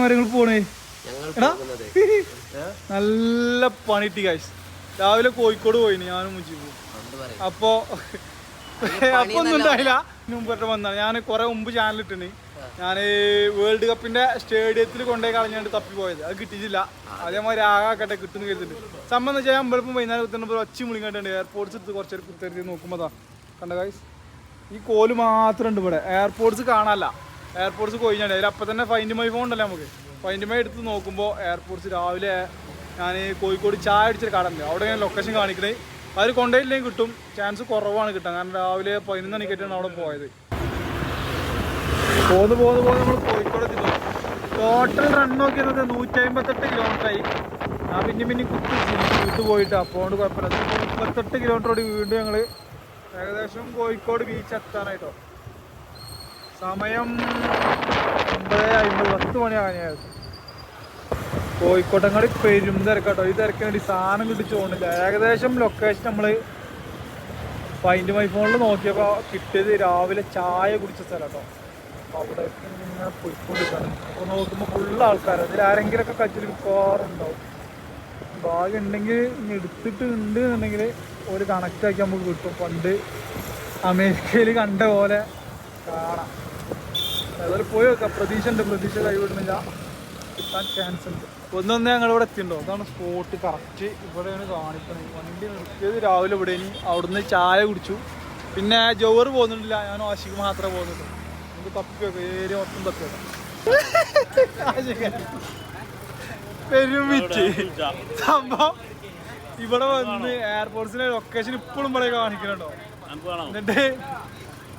ചങ്ങാരങ്ങൾ പോണേ? എടാ നല്ല പണിട്ടി ഗൈസ്. രാവിലെ കോഴിക്കോട് പോയിന് ഞാനും മുജീബും. അപ്പൊ ഒന്നും ഉണ്ടായില്ല. മുമ്പ് വന്നാണ് ഞാൻ കുറെ മുമ്പ് ചാനൽ ഇട്ടിന്. ഞാൻ വേൾഡ് കപ്പിന്റെ സ്റ്റേഡിയത്തിൽ കൊണ്ടുപോയി കളഞ്ഞാണ്ട് തപ്പി പോയത്. അത് കിട്ടിയിട്ടില്ല. അതേമാതിരി ആകാക്കട്ടെ കിട്ടുന്ന കരുതുന്നുണ്ട്. സംബന്ധം വെച്ചാൽ അമ്പലപ്പം വൈകുന്നേരം കുത്തുന്നപ്പോൾ ഒച്ചി മുളിങ്ങാട്ടുണ്ട്. എയർപോർട്ട്സ് എടുത്ത് കുറച്ചൊരു കുത്തരുത്തി നോക്കുമ്പോൾ കണ്ട ഗൈസ് ഈ കോല് മാത്രം ഉണ്ട് ഇവിടെ. എയർപോർട്ട്സ് കാണാനല്ല, എയർപോർട്ട്സ് കൊഴിഞ്ഞാണ്ട് അതിൽ അപ്പം തന്നെ ഫൈൻഡ് മൈ ഫോൺ ഉണ്ടല്ലോ നമുക്ക്. ഫൈൻഡ് മൈ എടുത്ത് നോക്കുമ്പോൾ എയർപോർട്ട്സ് രാവിലെ ഞാൻ കോഴിക്കോട് ചായ അടിച്ചൊരു കടണ്ട് അവിടെ ഞാൻ ലൊക്കേഷൻ കാണിക്കണേ. അവർ കൊണ്ടുപോയില്ലെങ്കിൽ കിട്ടും, ചാൻസ് കുറവാണ് കിട്ടാൻ. കാരണം രാവിലെ 11 മണിക്കായിട്ടാണ് അവിടെ പോയത്. പോന്ന് നമ്മൾ കോഴിക്കോട് എത്തി. ടോട്ടൽ റൺ നോക്കിയത് 158 കിലോമീറ്ററായി. ഞാൻ പിന്നെ കുത്തി വീട്ടിൽ പോയിട്ട് അപ്പോൾ കൊണ്ട് കുഴപ്പമില്ല. 38 കിലോമീറ്റർ ഓടി വീണ്ടും ഞങ്ങൾ ഏകദേശം കോഴിക്കോട് ബീച്ച് എത്താനായിട്ടോ. സമയം 9:50, 10 മണിയാകാനായിരുന്നു. കോഴിക്കോട്ടങ്ങാടി പെരും തിരക്കാട്ടോ. ഈ തിരക്കിന് വേണ്ടി സാധനം കിട്ടിച്ചു പോകുന്നില്ല. ഏകദേശം ലൊക്കേഷൻ നമ്മൾ ഫൈൻഡ് മൈ ഫോണിൽ നോക്കിയപ്പോൾ കിട്ടിയത് രാവിലെ ചായ കുടിച്ച സ്ഥലം കേട്ടോ. അപ്പോൾ അവിടെ ഇങ്ങനെ പോയിക്കൊണ്ടിരിക്കുകയാണ്. അപ്പോൾ നോക്കുമ്പോൾ ഫുള്ള് ആൾക്കാർ. അതിൽ ആരെങ്കിലുമൊക്കെ കച്ചിൽ പോകാറുണ്ടാവും. ഭാഗ്യം ഉണ്ടെങ്കിൽ ഇനി എടുത്തിട്ട് ഉണ്ട് എന്നുണ്ടെങ്കിൽ ഒരു കണക്റ്റാക്കി നമുക്ക് കിട്ടും. പണ്ട് അമേരിക്കയിൽ കണ്ട പോലെ കാണാം. ഏതായാലും പോയി വെക്കാം. പ്രതീക്ഷ കൈവിടുന്നില്ല, കിട്ടാൻ ചാൻസ് ഉണ്ട്. ഒന്നൊന്നേ ഞങ്ങളിവിടെ എത്തിയിട്ടുണ്ടോ? അതാണ് സ്പോട്ട് കറക്റ്റ്. ഇവിടെയാണ് കാണിക്കുന്നത്. വണ്ടി നിർത്തിയത് രാവിലെ ഇവിടെ. ഇനി അവിടുന്ന് ചായ കുടിച്ചു. പിന്നെ ജോറ് പോകുന്നുണ്ടില്ല, ഞാൻ ആശിക്ക് മാത്രമേ പോകുന്നുള്ളൂ. നമുക്ക് തപ്പി വെക്കാം, ഏരിയ മൊത്തം തപ്പി വെക്കാം. പെരുമിച്ച് സംഭവം ഇവിടെ വന്ന് എയർപോർട്ട്സിലെ ലൊക്കേഷൻ ഇപ്പോഴും ഇവിടെ കാണിക്കുന്നുണ്ടോ? എന്നിട്ട്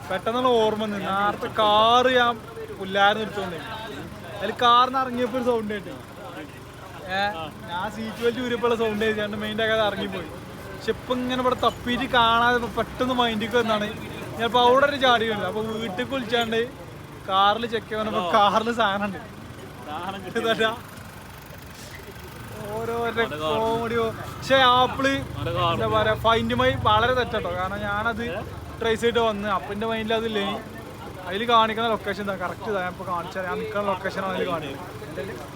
പെട്ടെന്നുള്ള ഓർമ്മ നിന്ന് നേരത്തെ കാറ് ഞാൻ പുല്ലാരം നിർത്തോണ്ടേ. അതിൽ കാറിന് ഇറങ്ങിയപ്പോൾ ഒരു സൗണ്ട് കേട്ടു. ഞാൻ സീറ്റ് ബെൽറ്റ് ഊരിയപ്പോൾ സൗണ്ട് ചെയ്ത് മെയിൻ്റെ ആകാതെ ഇറങ്ങിപ്പോയി. പക്ഷെ ഇപ്പം ഇങ്ങനെ ഇവിടെ തപ്പിയിട്ട് കാണാതെ പെട്ടെന്ന് മൈൻഡിക്ക് വന്നാണ്. ഞാനിപ്പോൾ അവിടെ ഒരു ചാടിയുണ്ട്. അപ്പോൾ വീട്ടിൽ വിളിച്ചാണ്ട് കാറിൽ ചെക്ക് ചെയ്യുമ്പോൾ കാറിൽ സാധനം ഉണ്ട്. ഓരോരോ കോമഡിയോ. പക്ഷെ ആപ്പിള് എന്താ പറയാ ഫൈൻഡ് മൈ വളരെ തെറ്റാട്ടോ. കാരണം ഞാനത് ട്രേസ് ചെയ്തിട്ട് വന്ന് അപ്പം എൻ്റെ മൈൻഡിൽ അതില്ലേ. അതിൽ കാണിക്കുന്ന ലൊക്കേഷൻ എന്താ കറക്റ്റ് ഇതാ. ഞാൻ ഇപ്പോൾ കാണിച്ചാൽ ഞാൻ നിൽക്കുന്ന ലൊക്കേഷനാണ് അതിൽ കാണിക്കുന്നത്.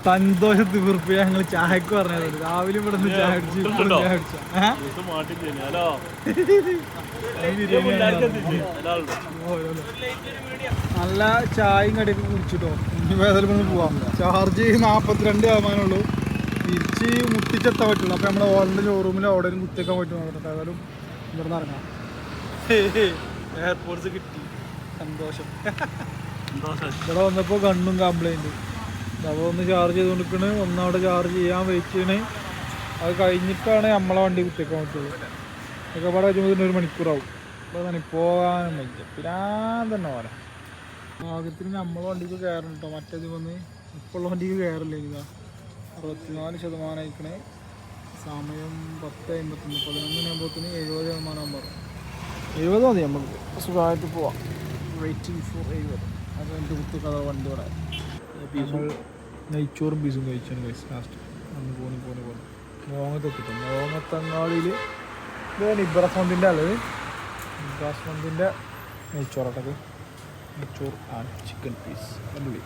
സന്തോഷം തീർപ്പ് ഞങ്ങൾ ചായക്ക് പറഞ്ഞത്. രാവിലെ ഇവിടെ നിന്ന് ചായ അടിച്ച് ഇപ്പോഴും ചായ അടിച്ച നല്ല ചായയും കടിയൊക്കെ കുടിച്ചിട്ടോ. ഇനി വേദന പോവാം. ചാർജ് 42% തിരിച്ച് മുട്ടിച്ചെത്താൻ പറ്റുള്ളൂ. അപ്പോൾ നമ്മൾ ഓൾറെഡി ഷോറൂമിൽ അവിടെ കുത്തിയേക്കാൻ പറ്റും. ഏതായാലും ഇവിടെ നിന്ന് ഇറങ്ങാം. എയർപോർട്ട്സ് കിട്ടി, സന്തോഷം. ഇവിടെ വന്നപ്പോൾ കണ്ണും കംപ്ലൈൻറ്റ്. അപ്പോൾ ഒന്ന് ചാർജ് ചെയ്തുകൊണ്ടിരിക്കണ്, ഒന്നവിടെ ചാർജ് ചെയ്യാൻ വെയിറ്റ് ചെയ്യണേ. അത് കഴിഞ്ഞിട്ടാണ് നമ്മളെ വണ്ടി കുത്തിയേക്കാൻ പറ്റുള്ളൂ. ഒക്കെ പാടെ കഴിയുമ്പോൾ 1 മണിക്കൂറാവും. അപ്പോൾ തന്നെ പോകാനും പറ്റില്ല. പിന്നെ തന്നെ പോലെ ഭാഗ്യത്തിന് നമ്മളെ വണ്ടിക്ക് കയറണം കേട്ടോ. മറ്റേത് വന്ന് ഇപ്പോഴുള്ള വണ്ടിക്ക് കയറില്ല. ഇതാ 64% ആയിക്കണേ. സമയം 10:51. 11:00 70% പറഞ്ഞു. 70 മതി നമുക്ക് സുഖമായിട്ട് പോവാം. Waiting for 70. അത് എൻ്റെ കുത്തിക്കഥ വണ്ടി ഇവിടെ. നമ്മൾ നെയ്ച്ചോറും ബീസും കഴിച്ചാണ് കഴിച്ച് ലാസ്റ്റ്. അന്ന് പോന്ന് ലോങ്ങത്ത് എത്തിട്ടോ. ലോങ്ങത്തങ്ങാടിയിൽ ഇതാണ് ഇബ്രാസ്മന്തിൻ്റെ അല്ലത്. ഇബ്രാസ്മന്തിൻ്റെ നെയ്ച്ചോറട്ടൊക്കെ. നെയ്ച്ചോറ് ആൻഡ് ചിക്കൻ പീസ് അടിപൊളി.